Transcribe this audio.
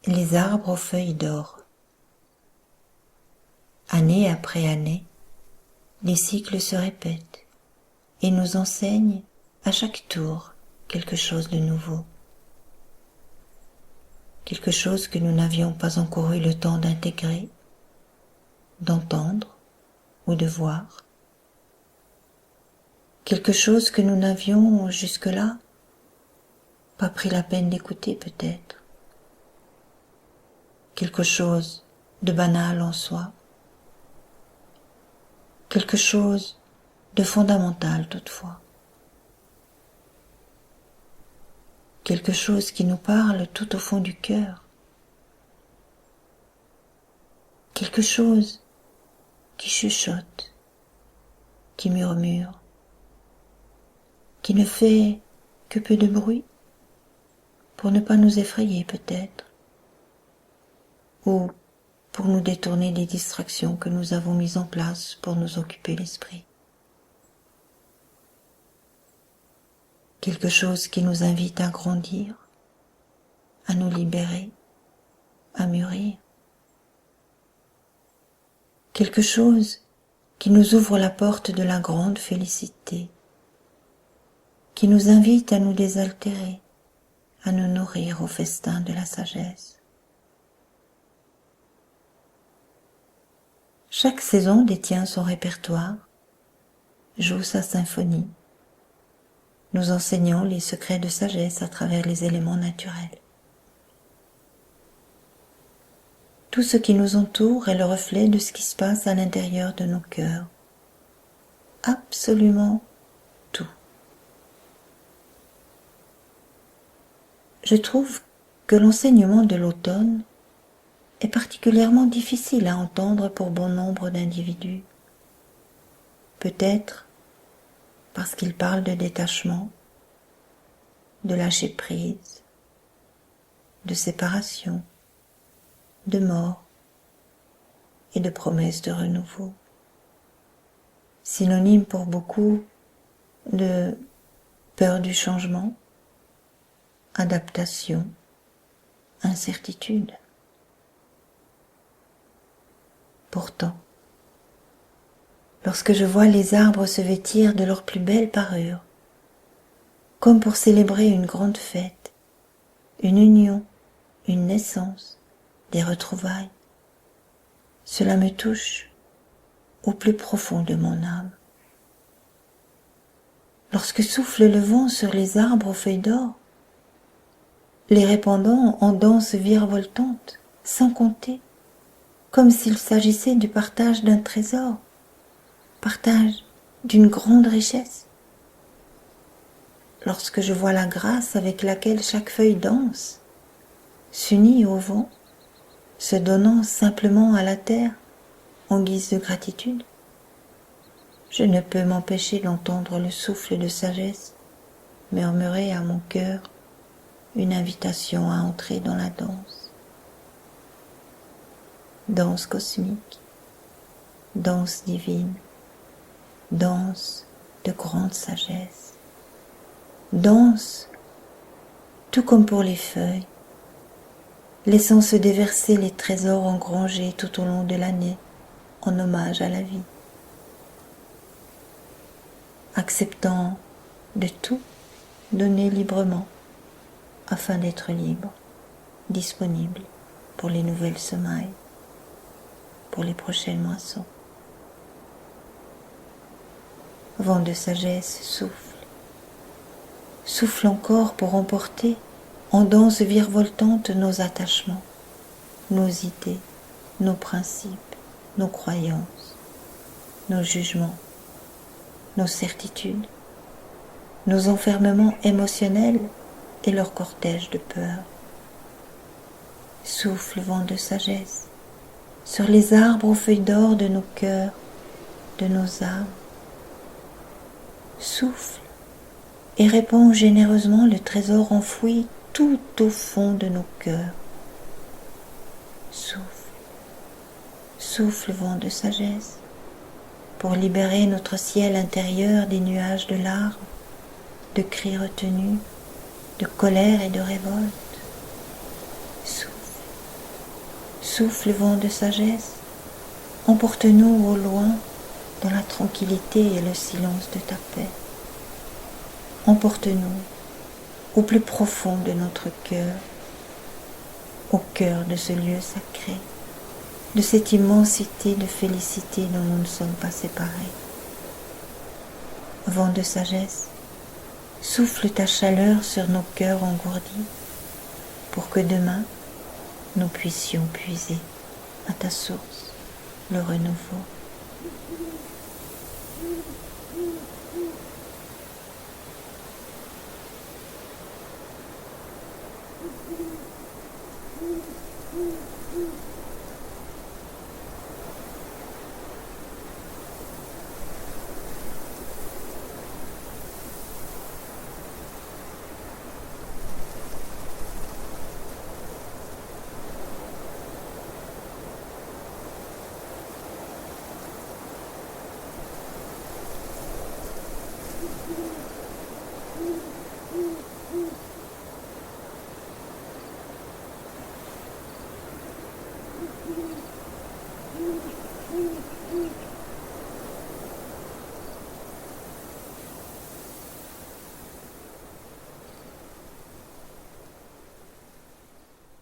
Les arbres aux feuilles d'or. Année après année, les cycles se répètent et nous enseignent à chaque tour quelque chose de nouveau. Quelque chose que nous n'avions pas encore eu le temps d'intégrer, d'entendre ou de voir. Quelque chose que nous n'avions jusque-là pas pris la peine d'écouter peut-être. Quelque chose de banal en soi. Quelque chose de fondamental toutefois. Quelque chose qui nous parle tout au fond du cœur. Quelque chose qui chuchote, qui murmure, qui ne fait que peu de bruit pour ne pas nous effrayer peut-être, ou pour nous détourner des distractions que nous avons mises en place pour nous occuper l'esprit. Quelque chose qui nous invite à grandir, à nous libérer, à mûrir. Quelque chose qui nous ouvre la porte de la grande félicité, qui nous invite à nous désaltérer, à nous nourrir au festin de la sagesse. Chaque saison détient son répertoire, joue sa symphonie, nous enseignons les secrets de sagesse à travers les éléments naturels. Tout ce qui nous entoure est le reflet de ce qui se passe à l'intérieur de nos cœurs. Absolument tout. Je trouve que l'enseignement de l'automne est particulièrement difficile à entendre pour bon nombre d'individus. Peut-être parce qu'il parle de détachement, de lâcher prise, de séparation, de mort et de promesses de renouveau. Synonyme pour beaucoup de peur du changement, adaptation, incertitude. Pourtant, lorsque je vois les arbres se vêtir de leur plus belle parure, comme pour célébrer une grande fête, une union, une naissance, des retrouvailles, cela me touche au plus profond de mon âme. Lorsque souffle le vent sur les arbres aux feuilles d'or, les répandant en danse virevoltante, sans compter, comme s'il s'agissait du partage d'un trésor, partage d'une grande richesse. Lorsque je vois la grâce avec laquelle chaque feuille danse, s'unit au vent, se donnant simplement à la terre en guise de gratitude, je ne peux m'empêcher d'entendre le souffle de sagesse murmurer à mon cœur une invitation à entrer dans la danse. Danse cosmique, danse divine, danse de grande sagesse, danse tout comme pour les feuilles, laissant se déverser les trésors engrangés tout au long de l'année en hommage à la vie, acceptant de tout donner librement afin d'être libre, disponible pour les nouvelles semailles, pour les prochaines moissons. Vent de sagesse, souffle, souffle encore pour emporter en danse virevoltante nos attachements, nos idées, nos principes, nos croyances, nos jugements, nos certitudes, nos enfermements émotionnels et leur cortège de peur. Souffle, vent de sagesse, sur les arbres aux feuilles d'or de nos cœurs, de nos âmes. Souffle et répands généreusement le trésor enfoui tout au fond de nos cœurs. Souffle, souffle, vent de sagesse, pour libérer notre ciel intérieur des nuages de larmes, de cris retenus, de colère et de révolte. Souffle, Souffle vent de sagesse, emporte-nous au loin dans la tranquillité et le silence de ta paix. Emporte-nous au plus profond de notre cœur, au cœur de ce lieu sacré, de cette immensité de félicité dont nous ne sommes pas séparés. Vent de sagesse, souffle ta chaleur sur nos cœurs engourdis, pour que demain, nous puissions puiser à ta source le renouveau.